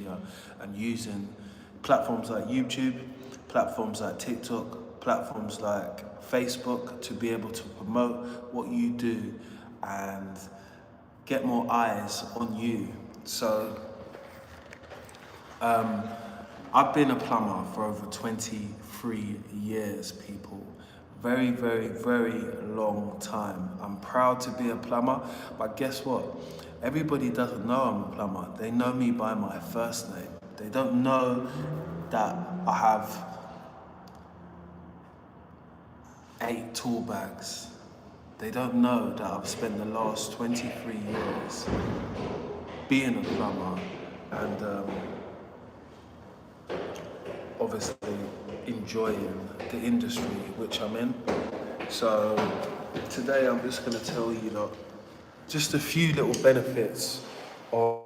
media and using platforms like YouTube, platforms like TikTok, platforms like Facebook to be able to promote what you do and get more eyes on you. So I've been a plumber for over 23 years, people. Very, very, very long time. I'm proud to be a plumber, but guess what? Everybody doesn't know I'm a plumber. They know me by my first name. They don't know that I have 8 tool bags. They don't know that I've spent the last 23 years being a plumber and obviously enjoying the industry which I'm in. So today I'm just going to tell you that just a few little benefits of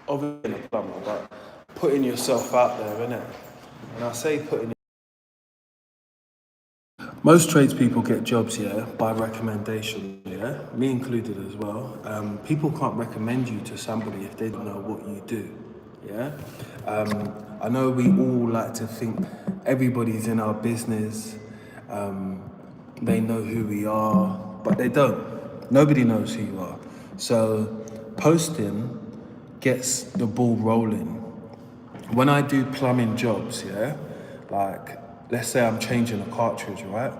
being a plumber, but putting yourself out there, innit? And I say most tradespeople get jobs, by recommendation, me included as well. People can't recommend you to somebody if they don't know what you do, I know we all like to think everybody's in our business, they know who we are, but they don't. Nobody knows who you are. So posting gets the ball rolling. When I do plumbing jobs, like let's say I'm changing a cartridge, right?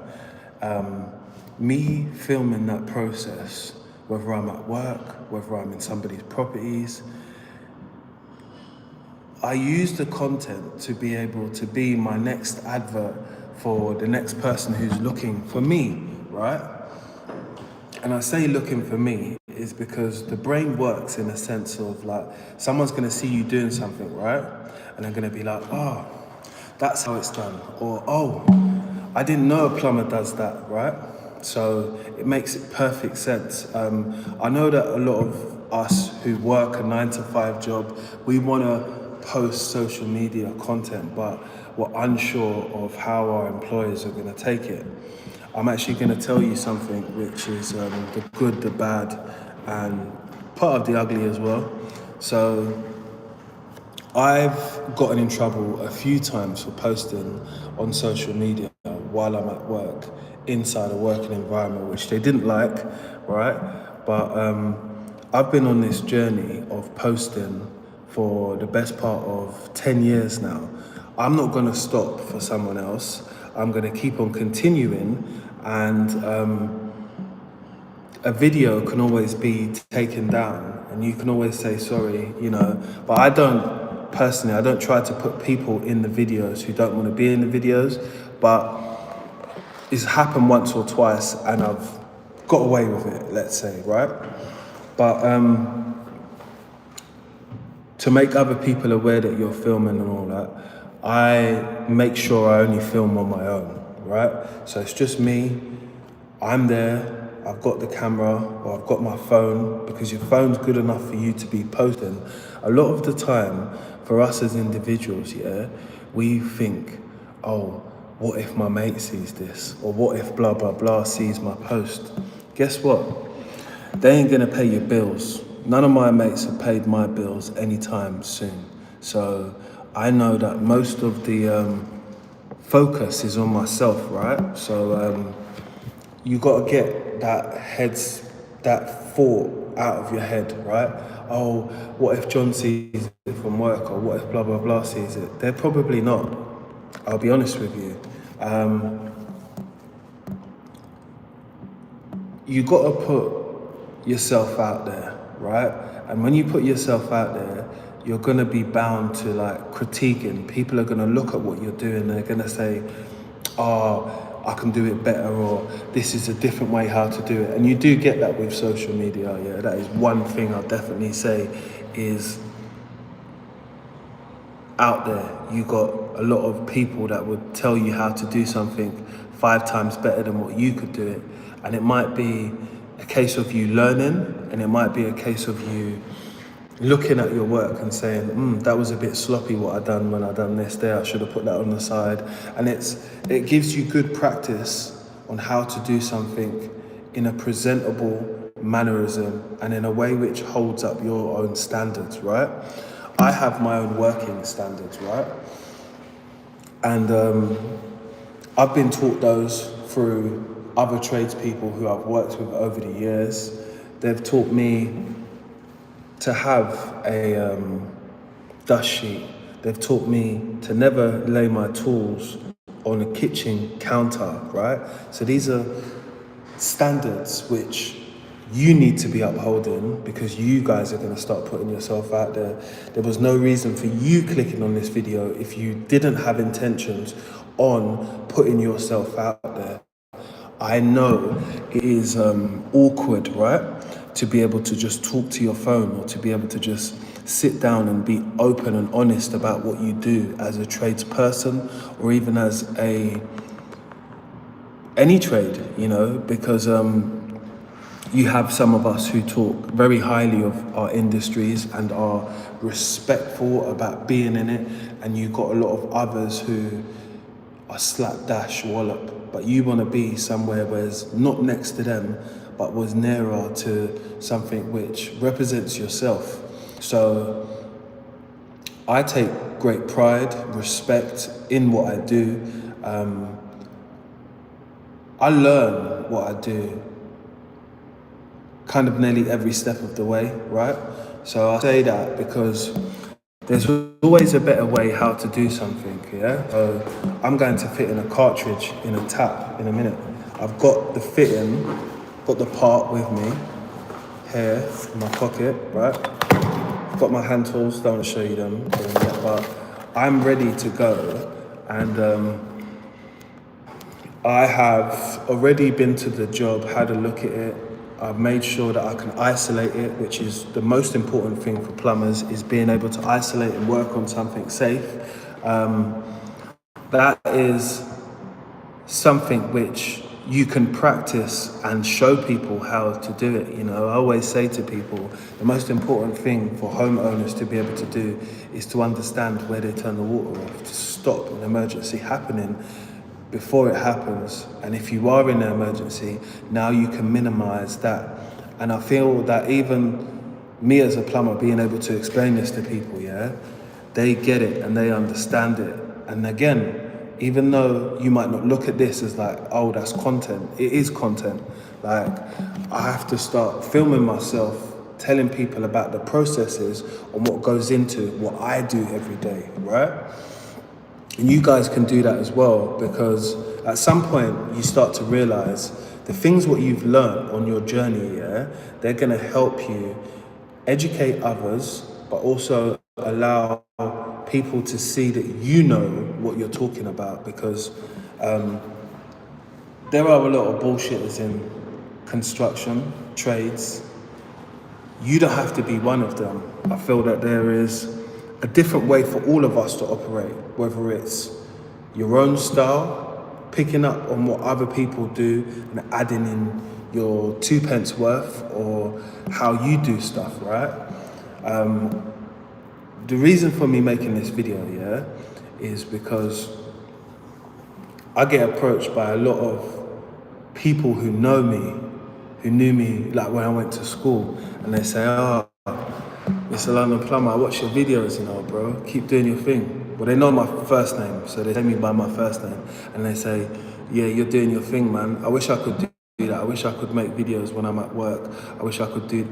Me filming that process, whether I'm at work, whether I'm in somebody's properties, I use the content to be able to be my next advert for the next person who's looking for me, right? And I say looking for me is because the brain works in a sense of like, someone's gonna see you doing something, right? And they're gonna be like, oh, that's how it's done. Or, oh, I didn't know a plumber does that, right? So it makes perfect sense. I know that a lot of us who work a 9-to-5 job, we wanna post social media content, but we're unsure of how our employers are gonna take it. I'm actually gonna tell you something which is the good, the bad, and part of the ugly as well. So I've gotten in trouble a few times for posting on social media while I'm at work, inside a working environment, which they didn't like, right? But I've been on this journey of posting for the best part of 10 years now. I'm not gonna stop for someone else. I'm gonna keep on continuing, and a video can always be taken down and you can always say sorry, but I don't try to put people in the videos who don't want to be in the videos, but it's happened once or twice and I've got away with it, let's say, right? But to make other people aware that you're filming and all that, I make sure I only film on my own, right? So it's just me, I'm there, I've got the camera or I've got my phone, because your phone's good enough for you to be posting. A lot of the time, for us as individuals, we think, oh, what if my mate sees this? Or what if blah, blah, blah sees my post? Guess what? They ain't gonna pay your bills. None of my mates have paid my bills anytime soon. So I know that most of the focus is on myself, right? So you gotta get that thought out of your head, right? Oh, what if John sees it from work, or what if blah, blah, blah sees it? They're probably not, I'll be honest with you. You gotta put yourself out there, right? And when you put yourself out there, you're gonna be bound to like critiquing. People are gonna look at what you're doing, they're gonna say, oh, I can do it better, or this is a different way how to do it. And you do get that with social media, that is one thing I'll definitely say is out there. You got a lot of people that would tell you how to do something 5 times better than what you could do it. And it might be a case of you learning, and it might be a case of you looking at your work and saying, that was a bit sloppy what I done when I done this there, I should have put that on the side. And it gives you good practice on how to do something in a presentable mannerism, and in a way which holds up your own standards, right? I have my own working standards, right? And I've been taught those through other tradespeople who I've worked with over the years. They've taught me to have a dust sheet. They've taught me to never lay my tools on a kitchen counter, right? So these are standards which you need to be upholding, because you guys are going to start putting yourself out there. There was no reason for you clicking on this video if you didn't have intentions on putting yourself out there. I know it is awkward, right? To be able to just talk to your phone, or to be able to just sit down and be open and honest about what you do as a tradesperson, or even as any trade, you know, because you have some of us who talk very highly of our industries and are respectful about being in it, and you've got a lot of others who are slapdash wallop, but you want to be somewhere where it's not next to them, but was nearer to something which represents yourself. So I take great pride, respect in what I do. I learn what I do kind of nearly every step of the way, right? So I say that because there's always a better way how to do something, yeah? So I'm going to fit in a cartridge in a tap in a minute. I've got the fitting, got the part with me here in my pocket, right? I've got my hand tools, don't want to show you them, but I'm ready to go. And I have already been to the job, had a look at it. I've made sure that I can isolate it, which is the most important thing for plumbers, is being able to isolate and work on something safe. That is something which you can practice and show people how to do it. You know, I always say to people, the most important thing for homeowners to be able to do is to understand where they turn the water off, to stop an emergency happening before it happens. And if you are in an emergency, now you can minimize that. And I feel that even me as a plumber being able to explain this to people, yeah, they get it and they understand it. And again, even though you might not look at this as like, oh, that's content, it is content. Like, I have to start filming myself, telling people about the processes and what goes into what I do every day, right? And you guys can do that as well, because at some point you start to realize the things what you've learned on your journey, yeah, they're gonna help you educate others, but also allow people to see that you know what you're talking about, because there are a lot of bullshitters in construction, trades. You don't have to be one of them. I feel that there is a different way for all of us to operate, whether it's your own style, picking up on what other people do and adding in your 2 pence worth, or how you do stuff, right? The reason for me making this video, yeah, is because I get approached by a lot of people who know me, who knew me like when I went to school, and they say, oh, Mr. London Plumber, I watch your videos, you know, bro, keep doing your thing. Well, they know my first name, so they say me by my first name, and they say, yeah, you're doing your thing, man. I wish I could do that. I wish I could make videos when I'm at work. I wish I could do.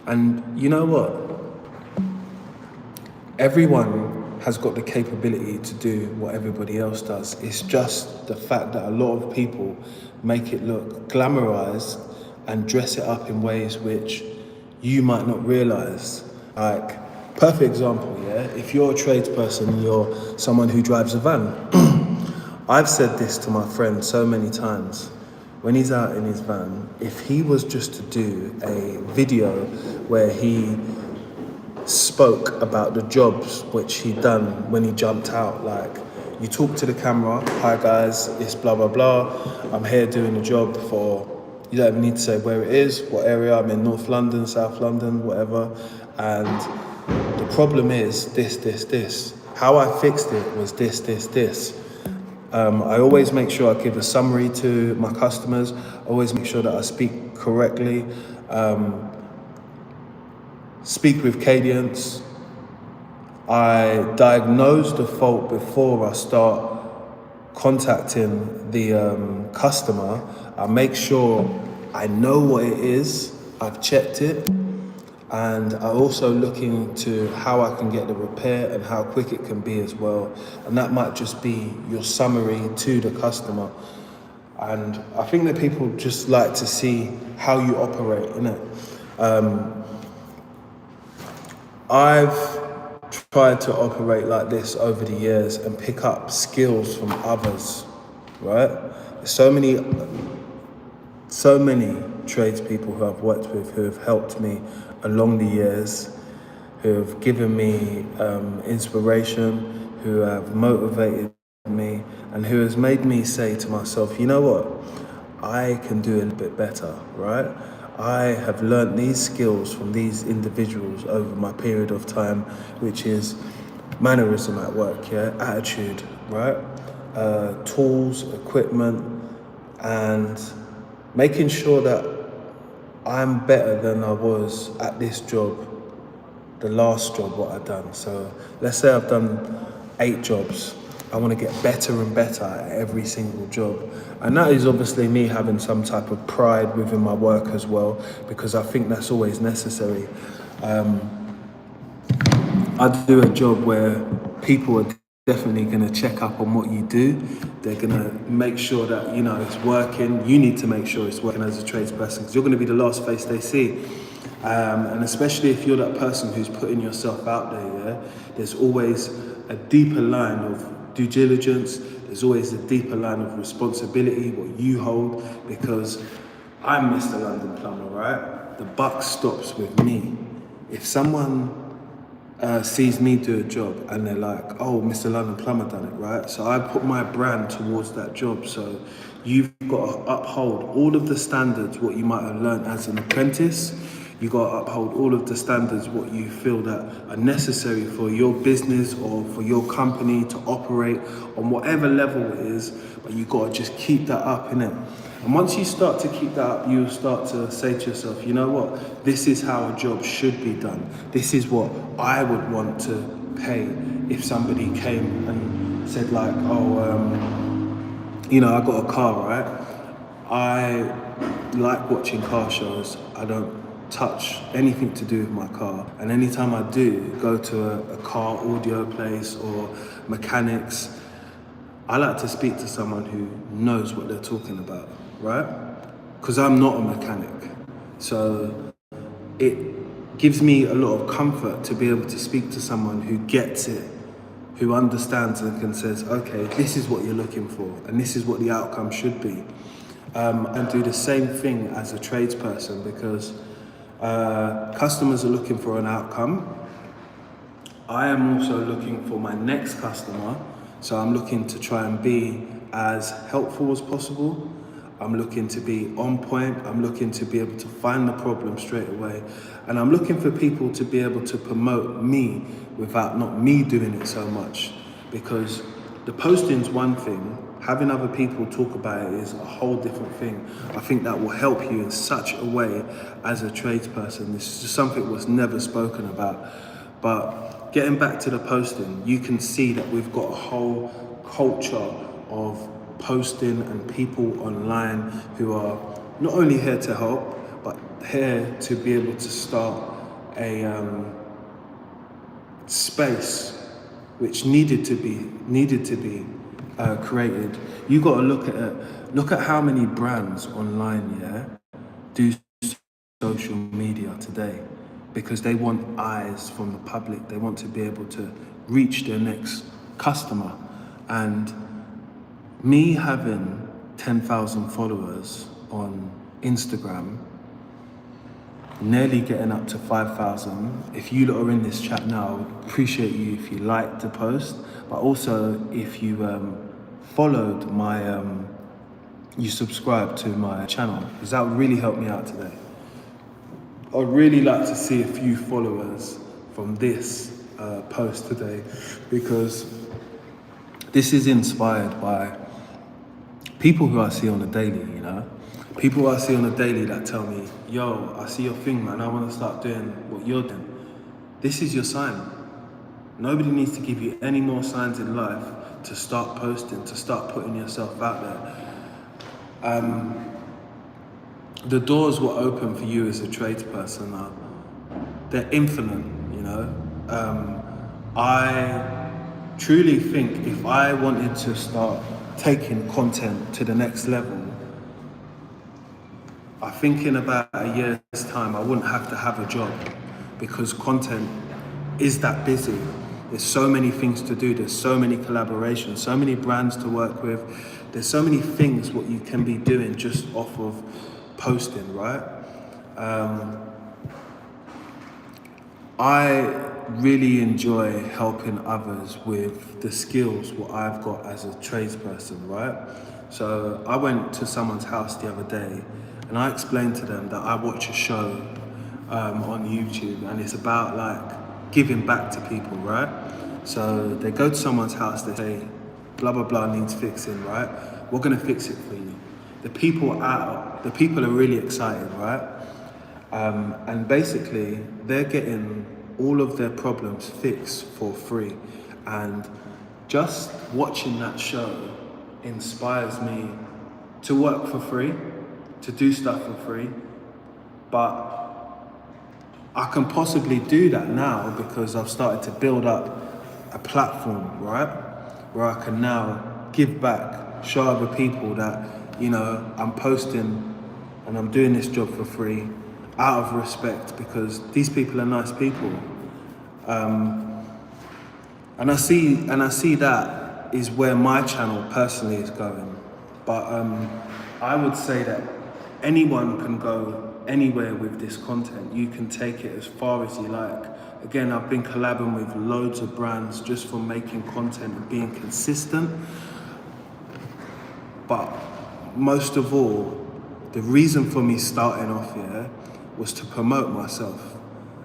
And you know what? Everyone has got the capability to do what everybody else does. It's just the fact that a lot of people make it look glamorized and dress it up in ways which you might not realize. Like, perfect example, yeah? If you're a tradesperson, you're someone who drives a van. I've said this to my friend so many times. When he's out in his van, if he was just to do a video where he spoke about the jobs which he'd done when he jumped out, like, you talk to the camera, hi guys, it's blah blah blah, I'm here doing a job for, you don't even need to say where it is, what area, I'm in North London, South London, whatever, and the problem is this. How I fixed it was this. I always make sure I give a summary to my customers. I always make sure that I speak correctly. speak with cadence. I diagnose the fault before I start contacting the customer. I make sure I know what it is, I've checked it, and I also look into how I can get the repair and how quick it can be as well. And that might just be your summary to the customer. And I think that people just like to see how you operate, innit? I've tried to operate like this over the years and pick up skills from others, right? There's so many tradespeople who I've worked with who have helped me along the years, who have given me inspiration, who have motivated me, and who has made me say to myself, you know what, I can do a little bit better, right? I have learnt these skills from these individuals over my period of time, which is mannerism at work, yeah, attitude, right? Tools, equipment, and making sure that I'm better than I was at this job, the last job what I've done. So let's say I've done 8 jobs. I want to get better and better at every single job. And that is obviously me having some type of pride within my work as well, because I think that's always necessary. I do a job where people are definitely going to check up on what you do. They're going to make sure that, you know, it's working. You need to make sure it's working as a tradesperson, because you're going to be the last face they see. And especially if you're that person who's putting yourself out there, yeah, there's always a deeper line of due diligence, there's always a deeper line of responsibility, what you hold, because I'm Mr. London Plumber, right? The buck stops with me. If someone sees me do a job and they're like, oh, Mr. London Plumber done it, right? So I put my brand towards that job. So you've got to uphold all of the standards, what you might have learned as an apprentice. You've got to uphold all of the standards, what you feel that are necessary for your business or for your company to operate on whatever level it is, but you've got to just keep that up, innit? And once you start to keep that up, you'll start to say to yourself, you know what, this is how a job should be done. This is what I would want to pay if somebody came and said like, oh, you know, I got a car, right? I like watching car shows. I don't touch anything to do with my car, and anytime I do go to a car audio place or mechanics, I like to speak to someone who knows what they're talking about, right? Because I'm not a mechanic, so it gives me a lot of comfort to be able to speak to someone who gets it, who understands and can says, okay, this is what you're looking for and this is what the outcome should be. And do the same thing as a tradesperson, because customers are looking for an outcome. I am also looking for my next customer, so I'm looking to try and be as helpful as possible. I'm looking to be on point. I'm looking to be able to find the problem straight away. And I'm looking for people to be able to promote me without not me doing it so much, because the posting's one thing, having other people talk about it is a whole different thing. I think that will help you in such a way as a tradesperson. This is just something that was never spoken about. But getting back to the posting, you can see that we've got a whole culture of posting and people online who are not only here to help, but here to be able to start a space which needed to be created. You got to look at how many brands online, yeah, do social media today, because they want eyes from the public. They want to be able to reach their next customer. And me having 10,000 followers on Instagram, nearly getting up to 5,000. If you lot are in this chat now, I would appreciate you if you liked the post, but also if you followed my, you subscribed to my channel, because that would really help me out today. I'd really like to see a few followers from this post today, because this is inspired by people who I see on a daily, you know, People I see on a daily that tell me, yo, I see your thing, man, I want to start doing what you're doing. This is your sign. Nobody needs to give you any more signs in life to start posting, to start putting yourself out there. The doors were open for you as a tradesperson are, they're infinite, you know. I truly think if I wanted to start taking content to the next level, I think in about a year's time, I wouldn't have to have a job because content is that busy. There's so many things to do. There's so many collaborations, so many brands to work with. There's so many things what you can be doing just off of posting, right? I really enjoy helping others with the skills what I've got as a tradesperson, right? So I went to someone's house the other day and I explained to them that I watch a show on YouTube and it's about like giving back to people, right? So they go to someone's house, they say, blah, blah, blah needs fixing, right? We're gonna fix it for you. The people are really excited, right? And basically, they're getting all of their problems fixed for free. And just watching that show inspires me to work for free, to do stuff for free. But I can possibly do that now because I've started to build up a platform, right? Where I can now give back, show other people that, you know, I'm posting and I'm doing this job for free out of respect because these people are nice people. And I see that is where my channel personally is going. But I would say that anyone can go anywhere with this content. You can take it as far as you like. Again, I've been collabing with loads of brands just for making content and being consistent. But most of all, the reason for me starting off here was to promote myself.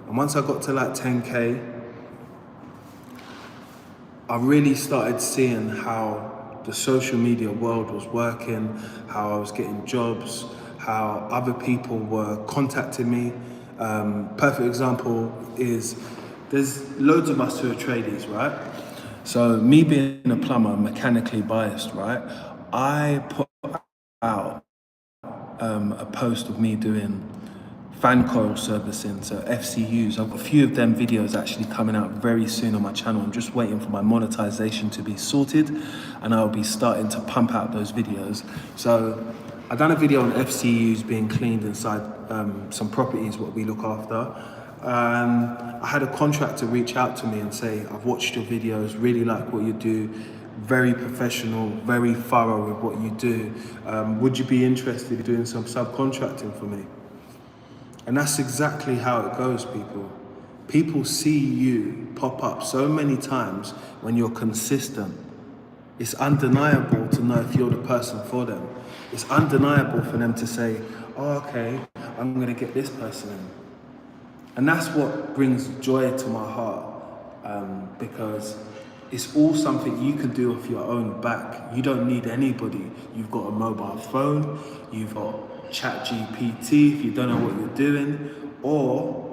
And once I got to like 10K, I really started seeing how the social media world was working, how I was getting jobs, how other people were contacting me. Perfect example is there's loads of us who are tradies, right? So me being a plumber, mechanically biased, right? I put out a post of me doing fan coil servicing, so FCUs. I've got a few of them videos actually coming out very soon on my channel. I'm just waiting for my monetization to be sorted and I'll be starting to pump out those videos. So I've done a video on FCUs being cleaned inside some properties what we look after. I had a contractor reach out to me and say, I've watched your videos, really like what you do, very professional, very thorough with what you do. Would you be interested in doing some subcontracting for me? And that's exactly how it goes, people. People see you pop up so many times when you're consistent. It's undeniable to know if you're the person for them. It's undeniable for them to say, oh, okay, I'm gonna get this person in. And that's what brings joy to my heart, because it's all something you can do off your own back. You don't need anybody. You've got a mobile phone, you've got ChatGPT if you don't know what you're doing, or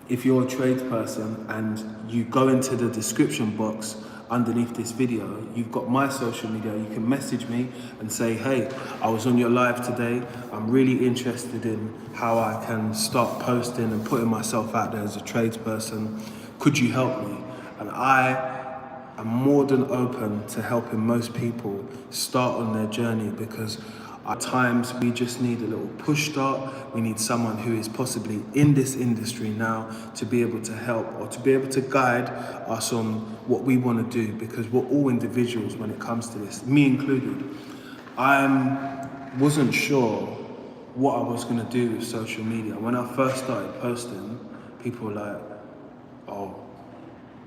if you're a tradesperson and you go into the description box underneath this video, you've got my social media. You can message me and say, hey, I was on your live today. I'm really interested in how I can start posting and putting myself out there as a tradesperson. Could you help me? And I am more than open to helping most people start on their journey, because at times we just need a little push start. We need someone who is possibly in this industry now to be able to help or to be able to guide us on what we want to do, because we're all individuals when it comes to this, me included. I wasn't sure what I was going to do with social media. When I first started posting, people were like, oh,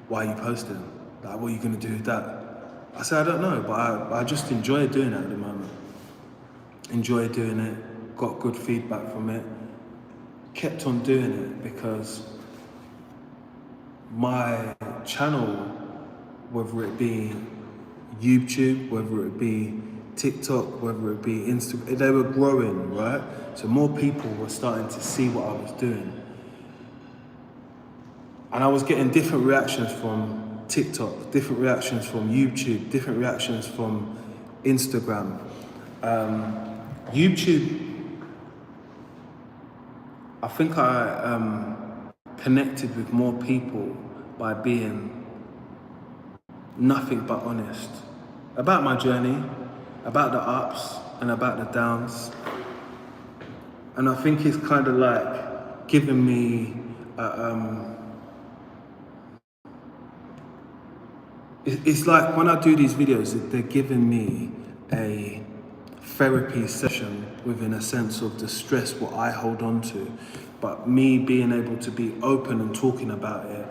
why are you posting? Like, what are you going to do with that? I said, I don't know, but I just enjoy doing it at the moment. Enjoy doing it, got good feedback from it, kept on doing it because my channel, whether it be YouTube, whether it be TikTok, whether it be Instagram, they were growing, right? So more people were starting to see what I was doing. And I was getting different reactions from TikTok, different reactions from YouTube, different reactions from Instagram. YouTube, I think I connected with more people by being nothing but honest about my journey, about the ups and about the downs. And I think it's kind of like giving me it's like when I do these videos, they're giving me a therapy session within a sense of the stress what I hold on to. But me being able to be open and talking about it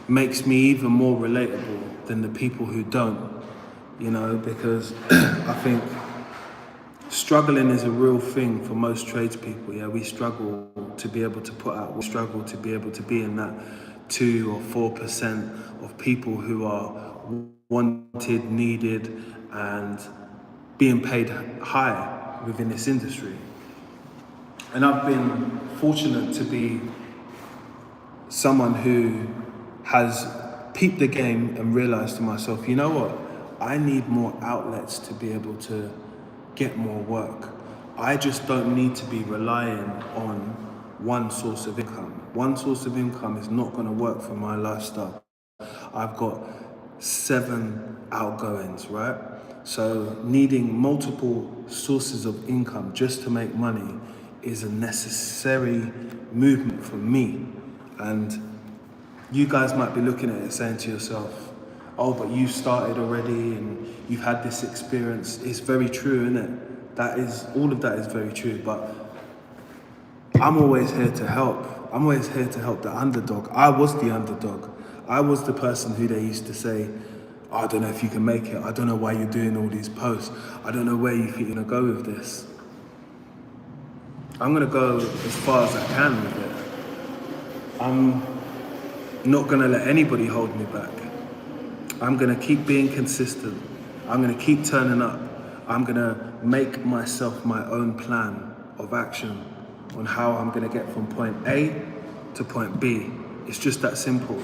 makes me even more relatable than the people who don't, you know, because I think struggling is a real thing for most tradespeople. Yeah, we struggle to be able to put out, we struggle to be able to be in that 2 or 4% of people who are wanted, needed, and being paid high within this industry. And I've been fortunate to be someone who has peeped the game and realized to myself, you know what? I need more outlets to be able to get more work. I just don't need to be relying on one source of income. One source of income is not going to work for my lifestyle. I've got 7 outgoings, right? So needing multiple sources of income just to make money is a necessary movement for me. And you guys might be looking at it saying to yourself, oh, but you started already and you've had this experience. It's very true, isn't it? That is, all of that is very true, but I'm always here to help. I'm always here to help the underdog. I was the underdog. I was the person who they used to say, oh, I don't know if you can make it. I don't know why you're doing all these posts. I don't know where you think you're gonna go with this. I'm gonna go as far as I can with it. I'm not gonna let anybody hold me back. I'm gonna keep being consistent. I'm gonna keep turning up. I'm gonna make myself my own plan of action on how I'm gonna get from point A to point B. It's just that simple.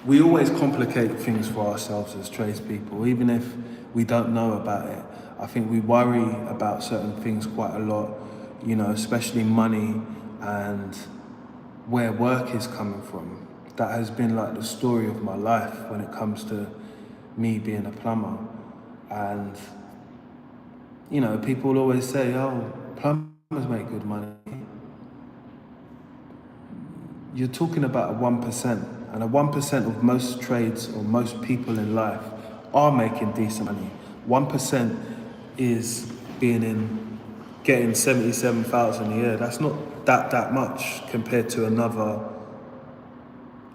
We always complicate things for ourselves as tradespeople, even if we don't know about it. I think we worry about certain things quite a lot, you know, especially money and where work is coming from. That has been like the story of my life when it comes to me being a plumber. And, you know, people always say, oh, plumbers make good money. You're talking about a 1%, and a 1% of most trades or most people in life are making decent money. 1% is getting 77,000 a year. That's not that much compared to another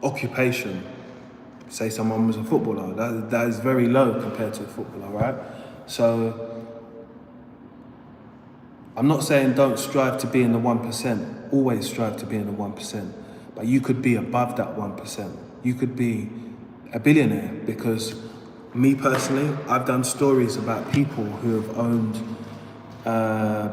occupation. Say someone was a footballer, that is very low compared to a footballer, right? So I'm not saying don't strive to be in the 1%, always strive to be in the 1%, but you could be above that 1%. You could be a billionaire, because me personally, I've done stories about people who have owned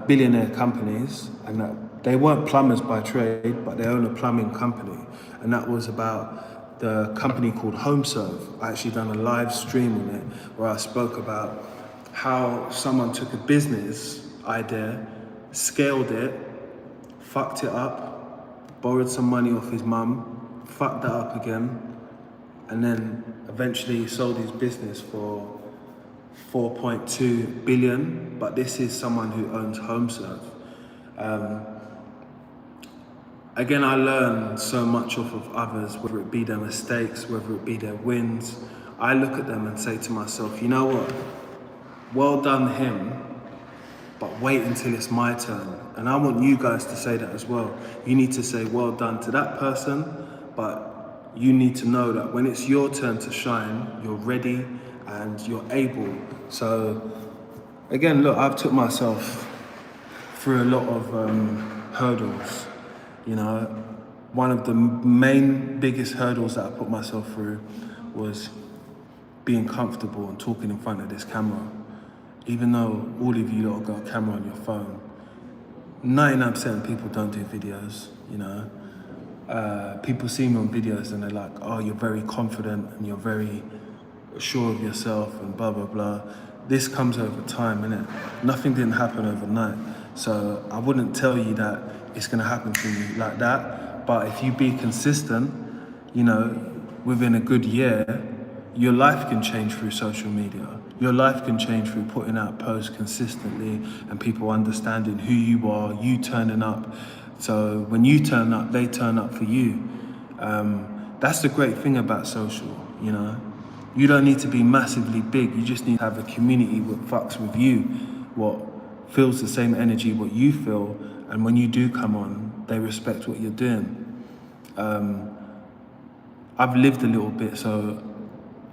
billionaire companies, and that they weren't plumbers by trade, but they own a plumbing company. And that was about the company called HomeServe. I actually done a live stream on it where I spoke about how someone took a business idea, scaled it, fucked it up, borrowed some money off his mum, fucked that up again, and then eventually sold his business for 4.2 billion, but this is someone who owns HomeServe. Again, I learn so much off of others, whether it be their mistakes, whether it be their wins. I look at them and say to myself, you know what? Well done him, but wait until it's my turn. And I want you guys to say that as well. You need to say well done to that person, but you need to know that when it's your turn to shine, you're ready and you're able. So again, look, I've took myself through a lot of hurdles. You know, one of the main biggest hurdles that I put myself through was being comfortable and talking in front of this camera, even though all of you lot got a camera on your phone, 99% of people don't do videos, you know. People see me on videos and they're like, oh, you're very confident and you're very sure of yourself and blah, blah, blah. This comes over time, innit? Nothing didn't happen overnight. So I wouldn't tell you that it's gonna happen to you like that. But if you be consistent, you know, within a good year, your life can change through social media. Your life can change through putting out posts consistently and people understanding who you are, you turning up. So when you turn up, they turn up for you. That's the great thing about social, you know. You don't need to be massively big, you just need to have a community that fucks with you, what feels the same energy what you feel, and when you do come on, they respect what you're doing. I've lived a little bit, so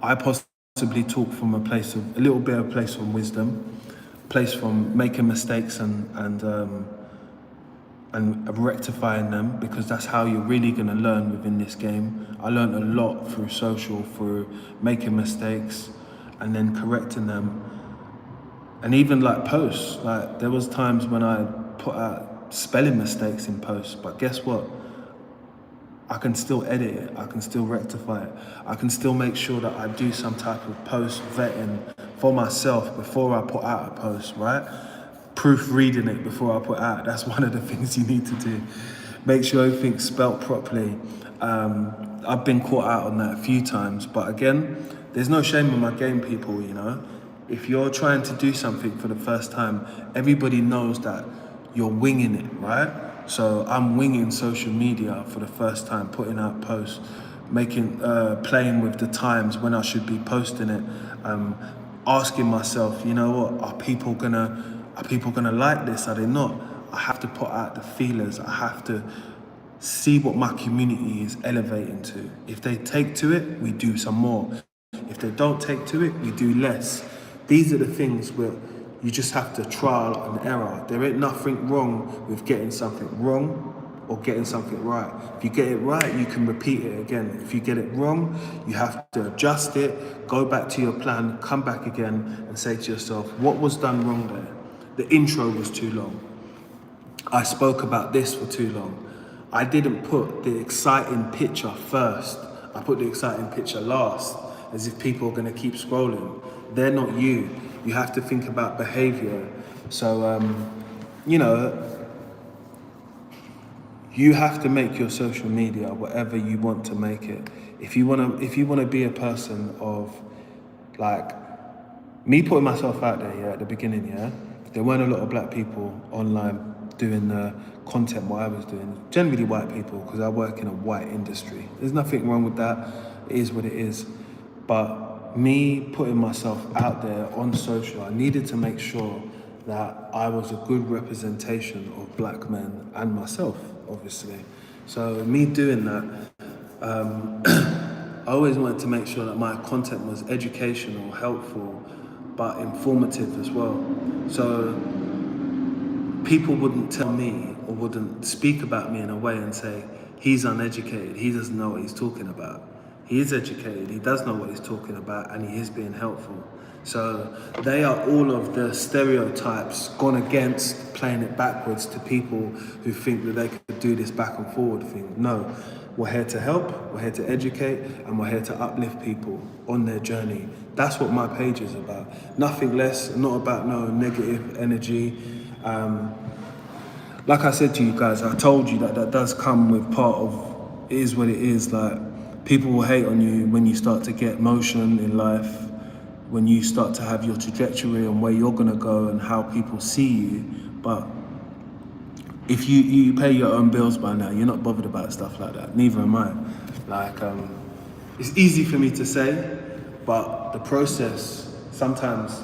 I possibly talk from a place of, a little bit of place from wisdom, place from making mistakes and rectifying them, because that's how you're really gonna learn within this game. I learned a lot through social, through making mistakes and then correcting them. And even like posts, like there was times when I put out spelling mistakes in posts, but guess what? I can still edit it, I can still rectify it. I can still make sure that I do some type of post vetting for myself before I put out a post, right? Proofreading it before I put out. That's one of the things you need to do. Make sure everything's spelt properly. I've been caught out on that a few times, but again, there's no shame in my game, people, you know? If you're trying to do something for the first time, everybody knows that you're winging it, right? So I'm winging social media for the first time, putting out posts, playing with the times when I should be posting it, asking myself, you know what, are people gonna like this? Are they not? I have to put out the feelers. I have to see what my community is elevating to. If they take to it, we do some more. If they don't take to it, we do less. These are the things where you just have to trial and error. There ain't nothing wrong with getting something wrong or getting something right. If you get it right, you can repeat it again. If you get it wrong, you have to adjust it, go back to your plan, come back again and say to yourself, what was done wrong there? The intro was too long. I spoke about this for too long. I didn't put the exciting picture first. I put the exciting picture last, as if people are gonna keep scrolling. They're not you. You have to think about behavior. So, you know, you have to make your social media whatever you want to make it. If you wanna be a person of, like, me putting myself out there, yeah, at the beginning, yeah, there weren't a lot of black people online doing the content what I was doing. Generally white people, because I work in a white industry. There's nothing wrong with that. It is what it is. But me putting myself out there on social, I needed to make sure that I was a good representation of black men and myself, obviously. So me doing that, I always wanted to make sure that my content was educational, helpful, but informative as well. So people wouldn't tell me or wouldn't speak about me in a way and say, he's uneducated, he doesn't know what he's talking about. He is educated, he does know what he's talking about, and he is being helpful. So they are all of the stereotypes gone against, playing it backwards to people who think that they could do this back and forward thing. No, we're here to help, we're here to educate, and we're here to uplift people on their journey. That's what my page is about. Nothing less, not about no negative energy. Like I said to you guys, I told you that does come with part of, it is what it is. Like, people will hate on you when you start to get motion in life, when you start to have your trajectory and where you're gonna go and how people see you. But if you pay your own bills by now, you're not bothered about stuff like that. Neither am I. Like, it's easy for me to say, but the process sometimes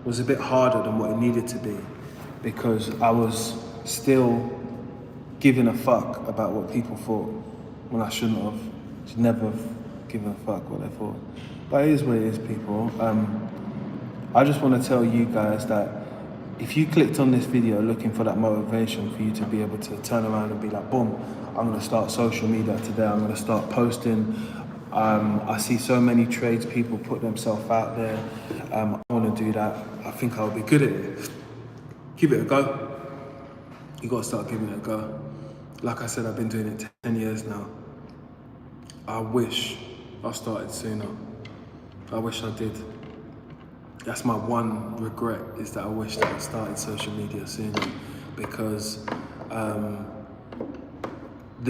was a bit harder than what it needed to be, because I was still giving a fuck about what people thought when I shouldn't have. Should never have given a fuck what they thought. But it is what it is, people. I just want to tell you guys that if you clicked on this video looking for that motivation for you to be able to turn around and be like, boom, I'm going to start social media today, I'm going to start posting, I see so many tradespeople put themselves out there. I want to do that. I think I'll be good at it. Give it a go. You got to start giving it a go. Like I said, I've been doing it 10 years now. I wish I started sooner. I wish I did. That's my one regret, is that I wish that I started social media sooner, because the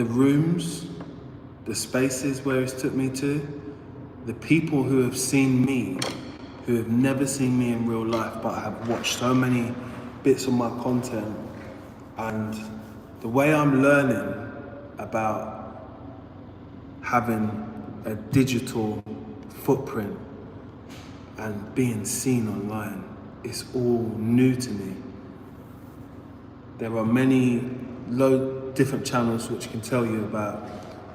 rooms, the spaces where it's took me to, the people who have seen me, who have never seen me in real life, but have watched so many bits of my content, and the way I'm learning about having a digital footprint and being seen online, is all new to me. There are many different channels which can tell you about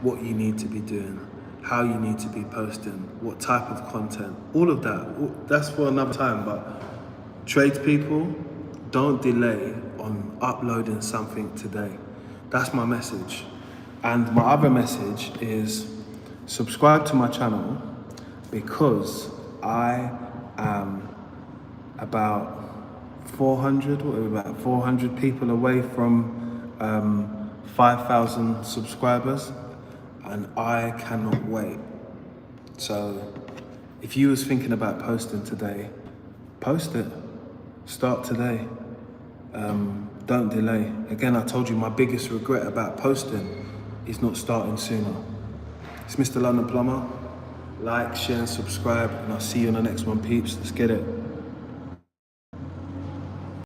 what you need to be doing, how you need to be posting, what type of content, all of that. That's for another time, but tradespeople, don't delay on uploading something today. That's my message. And my other message is subscribe to my channel, because I am about 400 people away from 5,000 subscribers, and I cannot wait. So if you was thinking about posting today, post it. Start today. Don't delay. Again, I told you my biggest regret about posting is not starting sooner. It's Mr. London Plumber. Like, share and subscribe, and I'll see you on the next one, peeps. Let's get it.